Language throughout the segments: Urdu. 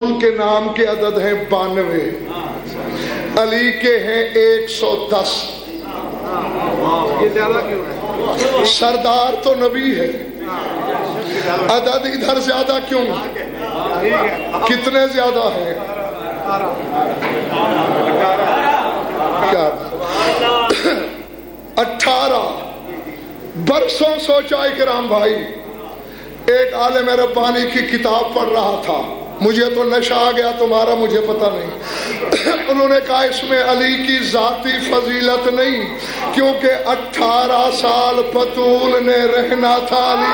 کے نام کے عدد ہیں 92، علی کے ہیں 110۔ سردار تو نبی ہے، عدد ادھر زیادہ کیوں؟ کتنے زیادہ ہیں؟ کیا 18 برسوں سوچا اکرام بھائی۔ ایک عالم ربانی کی کتاب پڑھ رہا تھا، مجھے تو نشہ آ گیا، تمہارا مجھے پتہ نہیں۔ انہوں نے کہا اس میں علی کی ذاتی فضیلت نہیں، کیونکہ 18 سال بطول نے رہنا تھا علی۔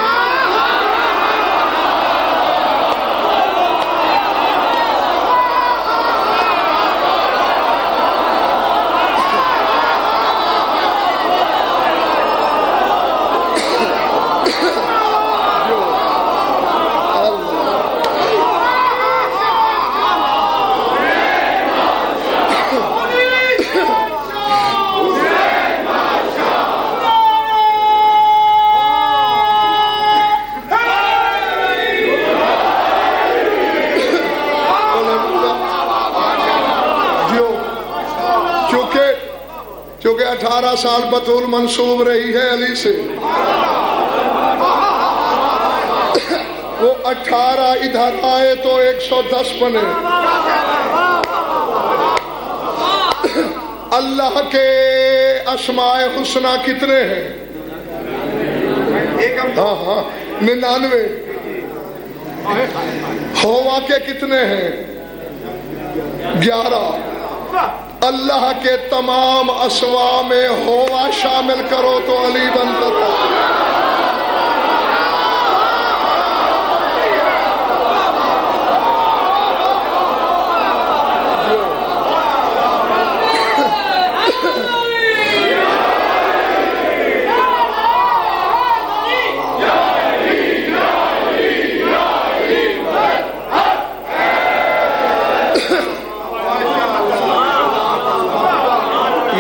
کیونکہ 18 سال بطول منسوب رہی ہے علی سے، وہ 18 ادھر آئے تو 110 بنے۔ اللہ کے اسماء حسنہ کتنے ہیں؟ ہاں 99۔ ہوا کے کتنے ہیں؟ 11۔ اللہ کے تمام اسماء میں ہوا شامل کرو تو علی بنتا تھا۔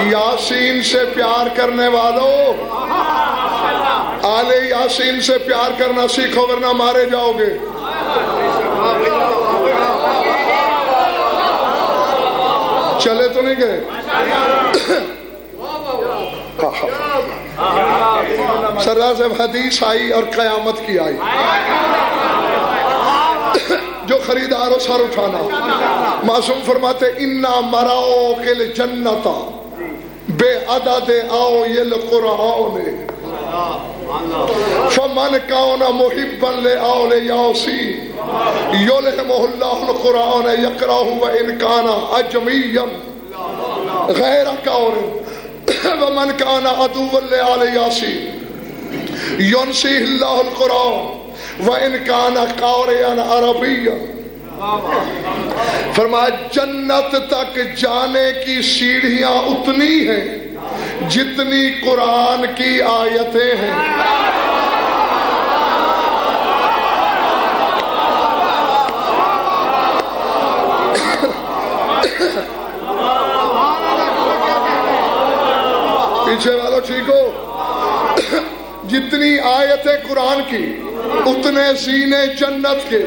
یاسین سے پیار کرنے والوں، آل یاسین سے پیار کرنا سیکھو ورنہ مارے جاؤ گے۔ چلے تو نہیں گئے؟ سردار سے حدیث آئی اور قیامت کی آئی، جو خریدار ہو سر اٹھانا۔ معصوم فرماتے انا مراؤ کے جنت بے عدد آؤ یہ قرآن فمن کان محبا لآل یاسین یلہمہ اللہ القرآن یقرأہ وإن کان اجمیا غیر قور ومن کان عدوا لآل یاسین ینسیہ اللہ القرآن وإن کان قارئا عربیا۔ فرمایا جنت تک جانے کی سیڑھیاں اتنی ہیں جتنی قرآن کی آیتیں ہیں۔ پیچھے والو ٹھیک ہو؟ جتنی آیتیں قرآن کی اتنے زینے جنت کے۔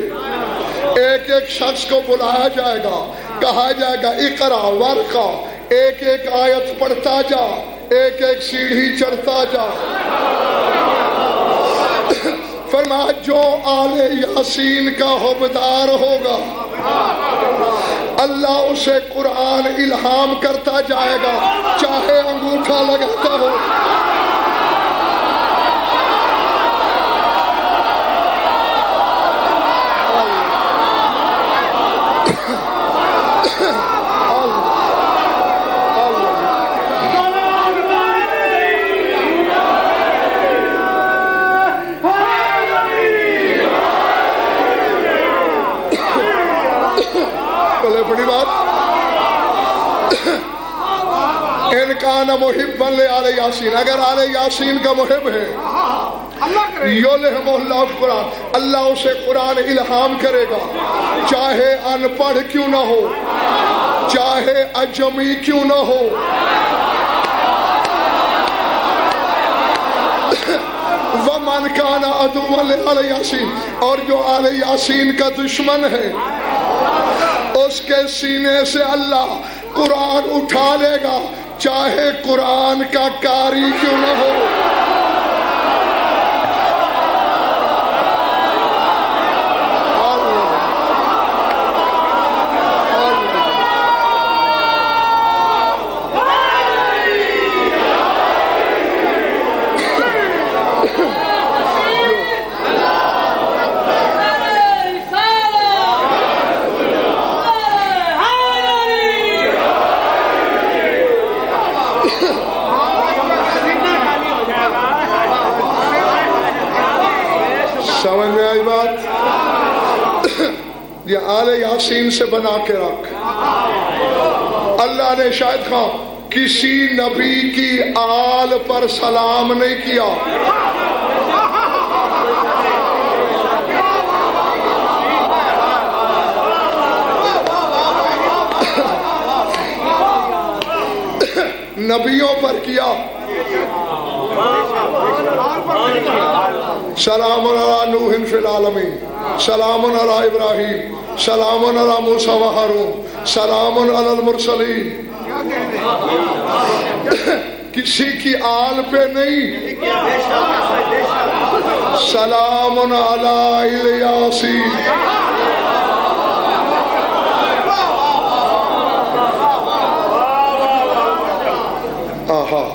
ایک ایک شخص کو بلایا جائے گا، کہا جائے گا اقرا ورقا، ایک ایک آیت پڑھتا جا، ایک ایک سیڑھی چڑھتا جا۔ فرمایا جو آل یاسین کا حبدار ہوگا اللہ اسے قرآن الہام کرتا جائے گا، چاہے انگوٹھا لگاتا ہو۔ بڑی بات، ان کان محبا لآل یاسین، اگر آل یاسین کا محب ہے یلہمہ اللہ القرآن، اللہ اسے قرآن الہام کرے گا، چاہے ان پڑھ کیوں نہ ہو، چاہے اجمی کیوں نہ ہو۔ ومن کان عدوا لآل یاسین، اور جو آل یاسین کا دشمن ہے اس کے سینے سے اللہ قرآن اٹھا لے گا، چاہے قرآن کا قاری کیوں نہ ہو۔ سمجھ میں آئی بات؟ یہ آل یاسین سے بنا کے رکھ۔ اللہ نے شاید خواہ کسی نبی کی آل پر سلام نہیں کیا، نبیوں پر کیا۔ سلام علی نوح فی العالمین، سلام علی ابراہیم، سلام علی موسیٰ و ہارون، سلام علی المرسلین۔ کسی کی آل پہ نہیں، سلام علی الیاسین۔ آہا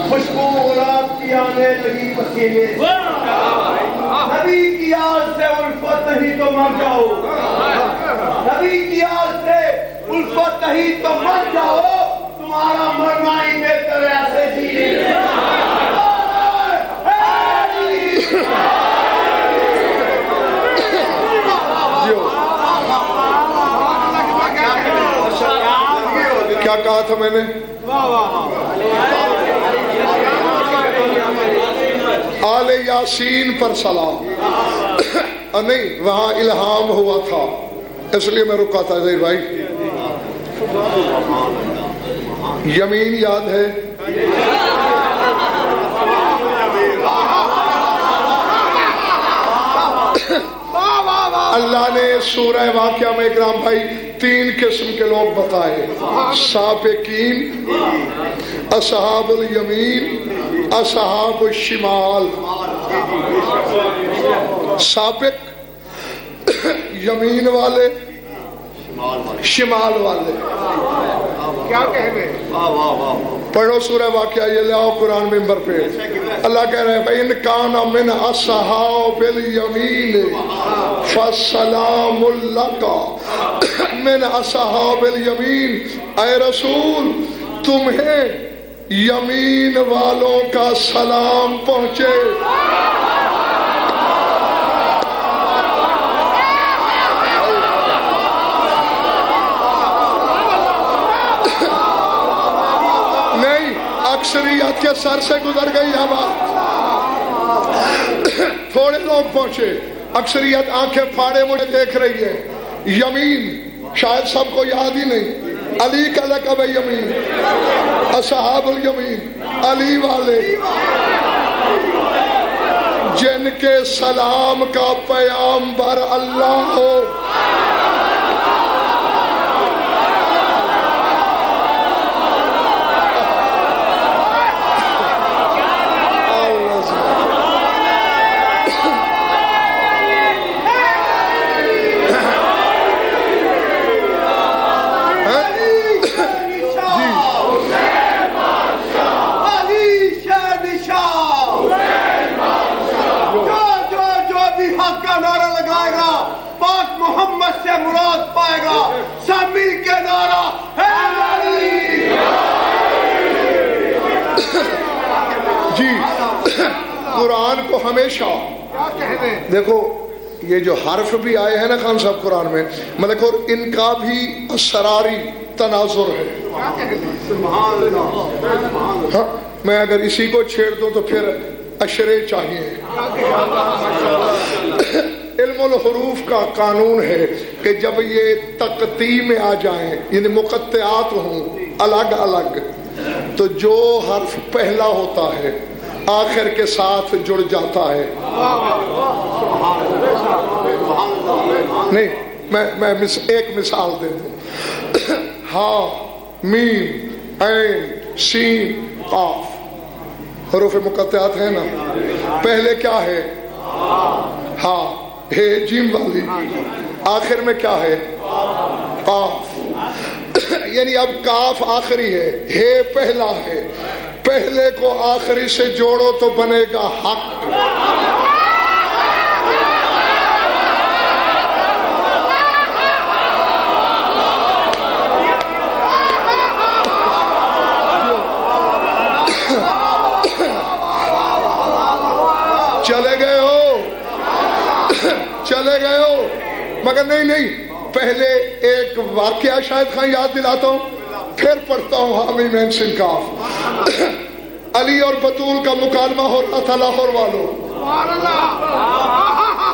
خوشبو گلاب کی آنے لگی پسینے سے، نبی کی آل سے الفت نہیں تو مر جاؤ، نبی کی آل سے الفت نہیں تو مر جاؤ، تمہارا مرنا ہی بہتر ہے ایسے جینے سے۔ کیا کہا تھا میں نے؟ آل یاسین پر سلام۔ نہیں، وہاں الہام ہوا تھا، اس لیے میں رکا تھا۔ زہیر بھائی یمین یاد ہے؟ اللہ نے سورہ واقعہ میں اکرام بھائی 3 قسم کے لوگ بتائے: سابقین، اصحاب الیمین، اصحاب الشمال۔ سابق یمین والے، شمال والے۔ کیا کہنے؟ پڑھو سورہ واقعہ، یہ لے آؤ قرآن ممبر پہ۔ اللہ کہہ رہے ہیں فَإِنْ كَانَ مِنْ أَصْحَابِ الْيَمِينِ فَالسَّلَامُ لَكَ مِنْ أَصْحَابِ الْيَمِينِ۔ اے رسول، تمہیں یمین والوں کا سلام پہنچے۔ نہیں، اکثریت کے سر سے گزر گئی ہے بات، تھوڑے لوگ پہنچے، اکثریت آنکھیں پھاڑے مجھے دیکھ رہی ہے۔ یمین شاید سب کو یاد ہی نہیں۔ علی کا لقب ہے یمین، اصحاب الیمین، علی والے جن کے سلام کا پیامبر اللہ ہو۔ سے مراد پائے گا، سب مل کے نعرہ ہے علی۔ جی قرآن کو ہمیشہ دیکھو، یہ جو حرف بھی آئے ہیں نا خان صاحب قرآن میں، ملک، اور ان کا بھی اسراری تناظر ہے۔ ہاں میں اگر اسی کو چھیڑ دوں تو پھر اشرے چاہیے. علم الحروف کا قانون ہے کہ جب یہ تقطیع میں آ جائیں یعنی مقطعات ہوں الگ الگ تو جو حرف پہلا ہوتا ہے آخر کے ساتھ جڑ جاتا ہے. نہیں میں ایک مثال دے دوں. ہا میم عین سین قاف حروف مقطعات ہیں نا. پہلے کیا ہے؟ ہا ہے جیم والی. آخر میں کیا ہے؟ قاف. یعنی اب کاف آخری ہے پہلا ہے. پہلے کو آخری سے جوڑو تو بنے گا حق. چلے گئے ہو مگر نہیں پہلے ایک واقعہ شاید خان یاد دلاتا ہوں پھر پڑھتا ہوں. حامی مین سن کاف. علی اور بطول کا مکالمہ ہو رہا تھا لاہور والوں.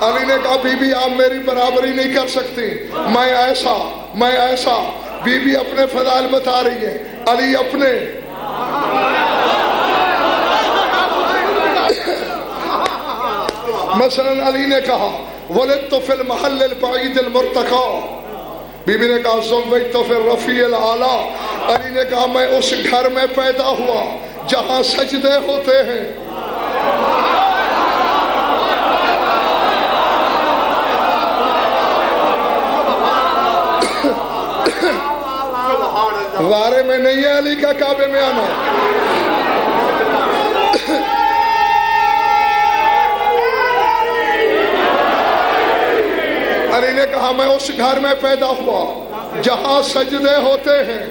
علی نے کہا بی بی آپ میری برابری نہیں کر سکتی. میں ایسا. بی بی اپنے فضائل بتا رہی ہے. علی اپنے. مثلا علی نے کہا ولدت فی المحل البعید المرتقى. بی بی نے کہا زوجت فی الرفیع الاعلی. علی نے کہا میں اس گھر میں پیدا ہوا جہاں سجدے ہوتے ہیں. غارے میں نہیں ہے علی کا کعبے میں آنا. علی نے کہا میں اس گھر میں پیدا ہوا جہاں سجدے ہوتے ہیں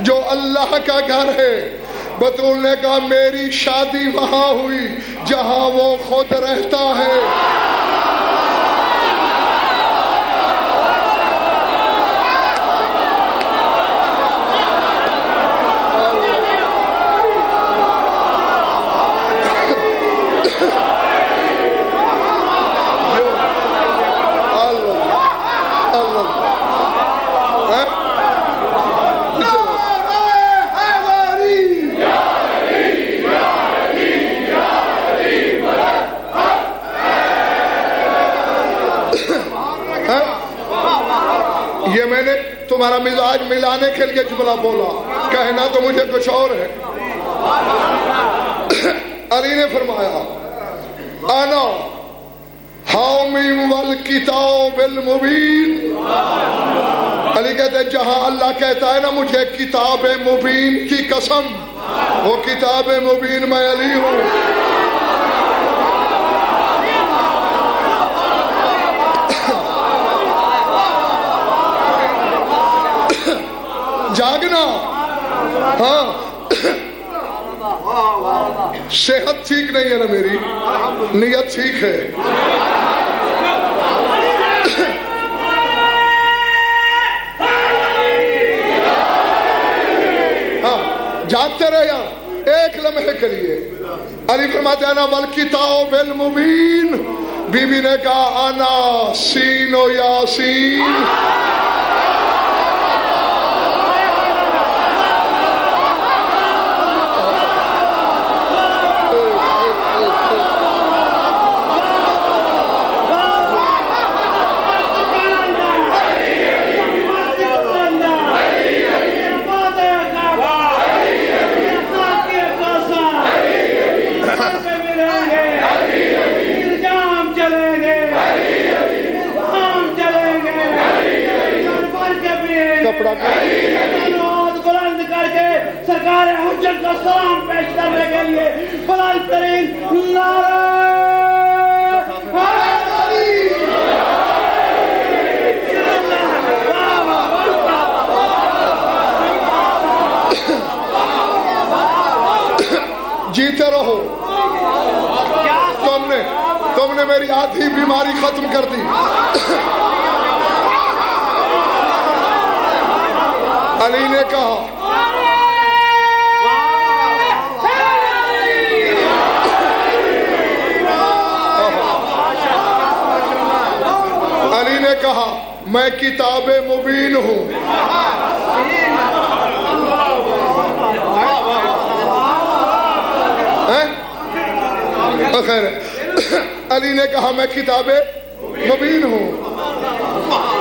جو اللہ کا گھر ہے. بطول نے کہا میری شادی وہاں ہوئی جہاں وہ خود رہتا ہے. یہ میں نے تمہارا مزاج ملانے کے لیے جملہ بولا. کہنا تو مجھے کچھ اور ہے. علی نے فرمایا انا حامی والکتاب المبین. علی کہتے ہیں جہاں اللہ کہتا ہے نا مجھے کتاب مبین کی قسم وہ کتاب مبین میں علی ہوں. جاگنا. ہاں صحت ٹھیک نہیں ہے نا میری نیت ٹھیک ہے. ہاں جاگتے رہے ایک لمحے کے لیے. علی فرماتے ہیں نا والکتاب المبین. بی بی نے کہا انا سین و یاسین. بلند کر کے سرکار حجت کا سلام پیش کرنے کے لیے بلند ترین نعرہ جیتے رہو. تم نے میری آدھی بیماری ختم کر دی. علی نے کہا کہا میں کتاب مبین ہوں. خیر علی نے کہا میں کتاب مبین ہوں.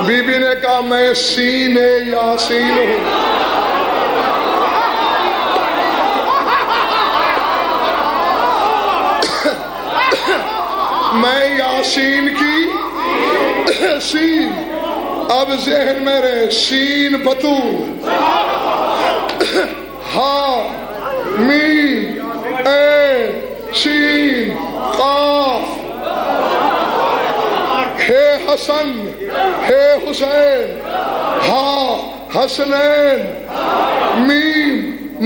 بی بی نے کہا میں سین یاسین ہوں. میں یاسین کی سین. اب ذہن میں رہے سین بطول، ہا میم عین سین قاف، ہے حسن ہے حسین، ہا حسنین، میم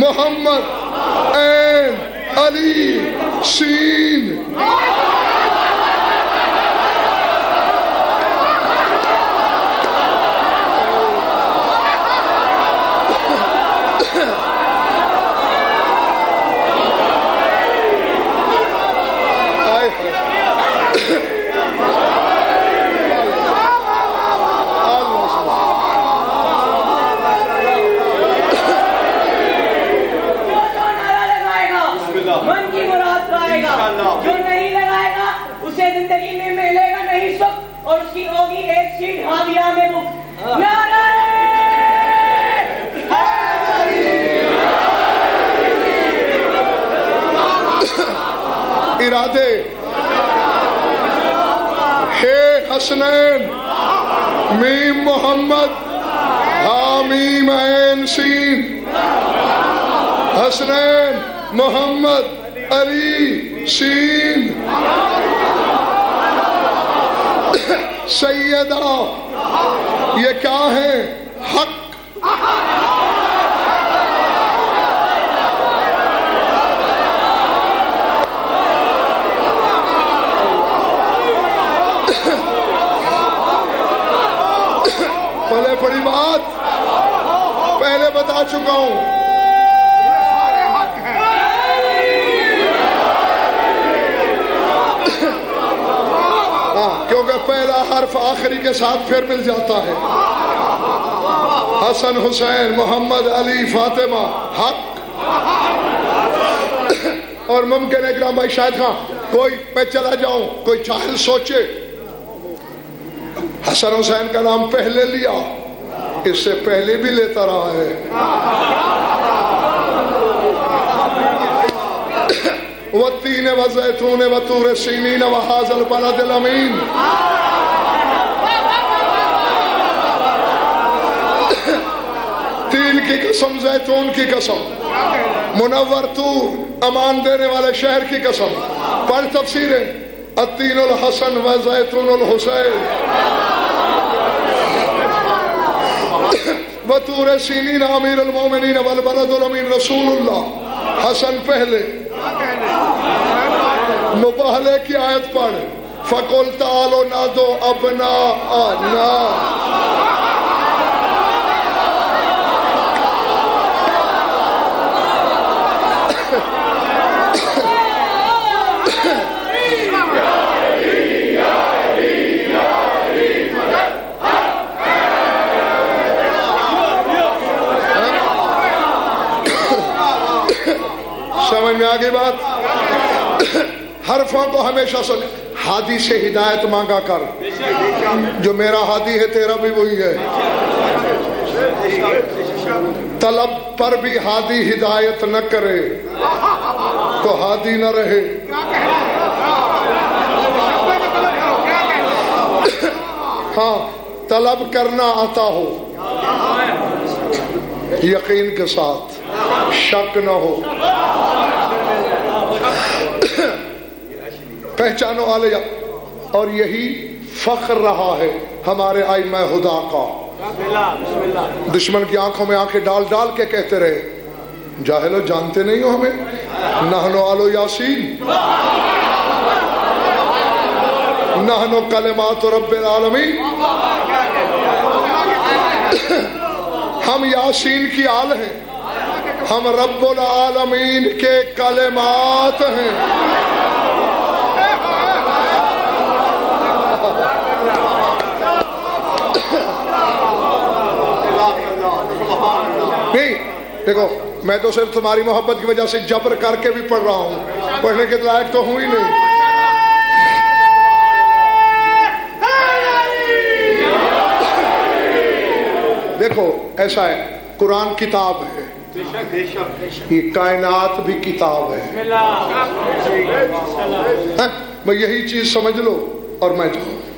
محمد، عین علی، سین. جو نہیں لگائے گا اسے زندگی میں ملے گا نہیں سکھ، اور اس کی ہوگی ایک سیٹ ہاویہ میں بک. ارادے ہے حسنین، میم محمد، ہا میم عین سین، حسنین محمد علی سین. سیدہ یہ کیا ہے؟ حق. پہلے بڑی بات پہلے بتا چکا ہوں، کیونکہ پہلا حرف آخری کے ساتھ پھر مل جاتا ہے. حسن حسین محمد علی فاطمہ حق. اور ممکن ہے کہ بھائی شاید کوئی میں چلا جاؤں، کوئی جاہل سوچے حسن حسین کا نام پہلے لیا، اس سے پہلے بھی لیتا رہا ہے. والتین والزیتون وطور سینین وہذا البلد الامین. تین کی قسم، زیتون کی قسم، منور طور امان دینے والے شہر کی قسم. پڑھ تفسیریں، التین الحسن وزیتون الحسین وطور سینین امیر المومنین والبلد الامین رسول اللہ. حسن پہلے. مباہلے کی آیت پڑھ، فَقُلْ تَعَالُوا نَادُوا أَبْنَاءَنَا. سمجھ میں آگئی بات؟ حرفوں کو ہمیشہ سن. ہادی سے ہدایت مانگا کر، جو میرا ہادی ہے تیرا بھی وہی ہے. طلب پر بھی ہادی ہدایت نہ کرے تو ہادی نہ رہے. ہاں طلب کرنا آتا ہو، یقین کے ساتھ، شک نہ ہو. پہچانو علیہ. اور یہی فخر رہا ہے ہمارے ائمہ خدا کا. دشمن کی آنکھوں میں آنکھیں ڈال ڈال کے کہتے رہے، جاہلو جانتے نہیں ہو ہمیں، نحنو آلو یاسین، نحنو کلمات رب العالمین. ہم یاسین کی آل ہیں، ہم رب العالمین کے کلمات ہیں. نہیں دیکھو میں تو صرف تمہاری محبت کی وجہ سے جبر کر کے بھی پڑھ رہا ہوں، پڑھنے کے لائق تو ہوں ہی نہیں۔ دیکھو ایسا ہے، قرآن کتاب ہے، یہ کائنات بھی کتاب ہے، میں یہی چیز سمجھ لو اور میں جاؤں۔